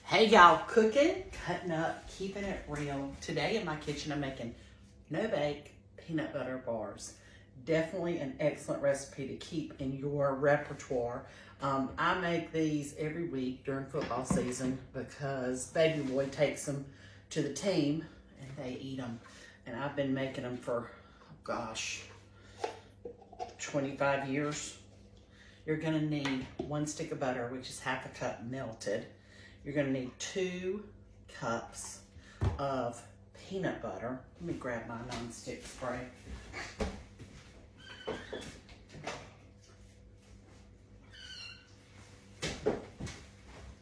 Hey y'all, cooking, cutting up, keeping it real. Today in my kitchen I'm making no-bake peanut butter bars. Definitely an excellent recipe to keep in your repertoire. I make these every week during football season because baby boy takes them to the team and they eat them. And I've been making them for, gosh, 25 years. You're gonna need 1 stick of butter, which is half a cup melted. You're gonna need 2 cups of peanut butter. Let me grab my non-stick spray.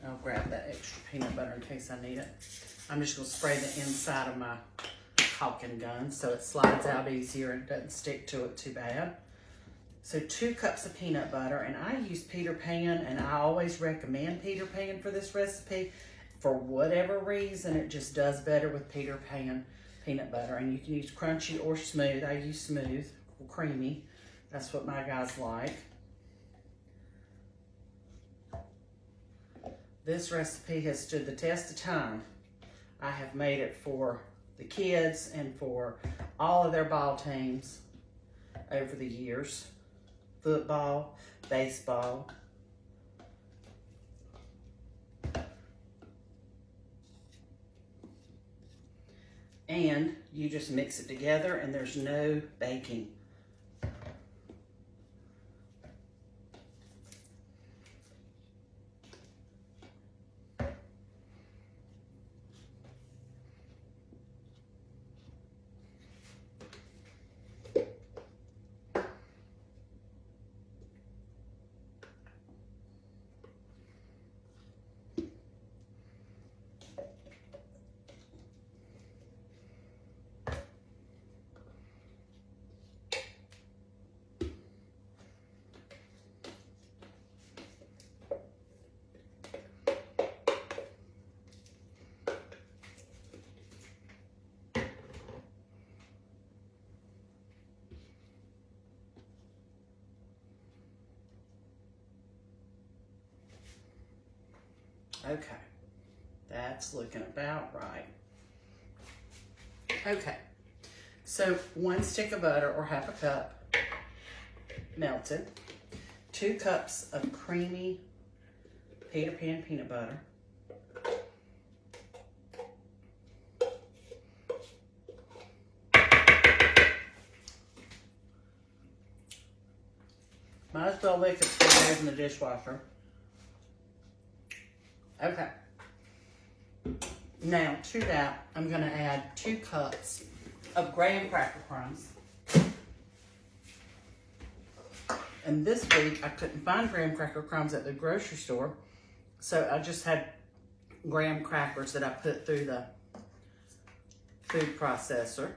I'll grab that extra peanut butter in case I need it. I'm just gonna spray the inside of my caulking gun so it slides out easier and doesn't stick to it too bad. So 2 cups of peanut butter, and I use Peter Pan, and I always recommend Peter Pan for this recipe. For whatever reason, it just does better with Peter Pan peanut butter, and you can use crunchy or smooth. I use smooth or creamy. That's what my guys like. This recipe has stood the test of time. I have made it for the kids and for all of their ball teams over the years. Football, baseball. And you just mix it together and there's no baking. Okay, that's looking about right. Okay, so 1 stick of butter or half a cup melted, 2 cups of creamy Peter Pan peanut butter, might as well lick it before it goes in the dishwasher. Okay, now to that, I'm gonna add 2 cups of graham cracker crumbs. And this week, I couldn't find graham cracker crumbs at the grocery store, so I just had graham crackers that I put through the food processor.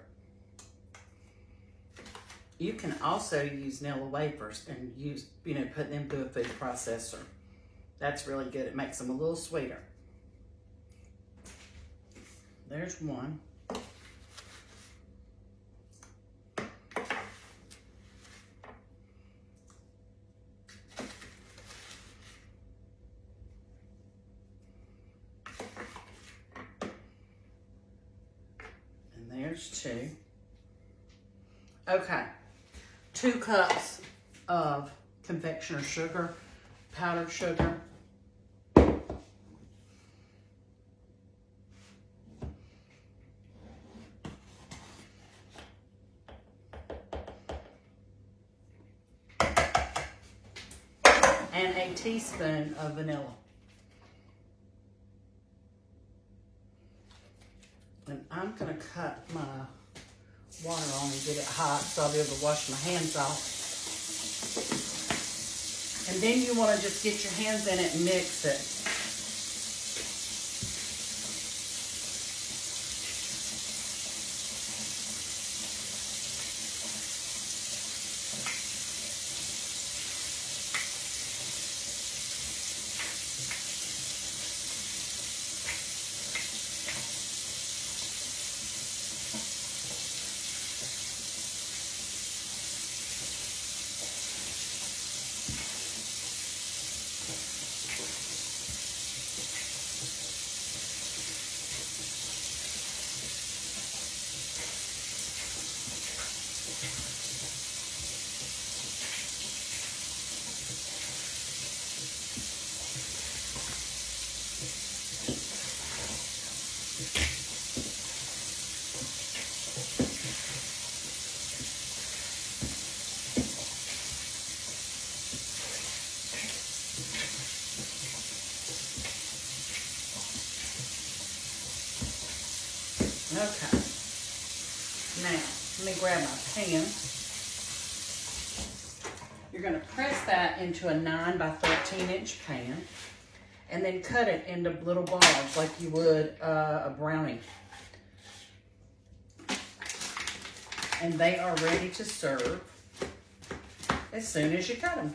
You can also use Nilla wafers and use, put them through a food processor. That's really good. It makes them a little sweeter. There's 1. And there's 2. Okay. 2 cups of confectioner sugar, powdered sugar. And a teaspoon of vanilla. And I'm gonna cut my water on and get it hot so I'll be able to wash my hands off. And then you wanna just get your hands in it and mix it. Okay. Now, let me grab my pan. You're going to press that into a 9 by 13 inch pan and then cut it into little balls like you would a brownie. And they are ready to serve as soon as you cut them.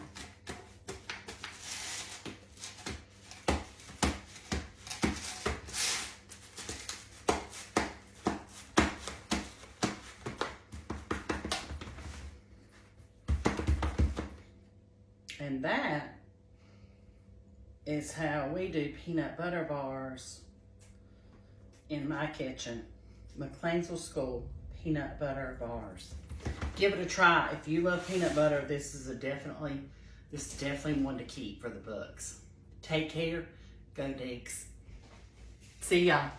And that is how we do peanut butter bars in my kitchen. McLeansville School peanut butter bars. Give it a try. If you love peanut butter, this is definitely one to keep for the books. Take care. Go Digs. See y'all.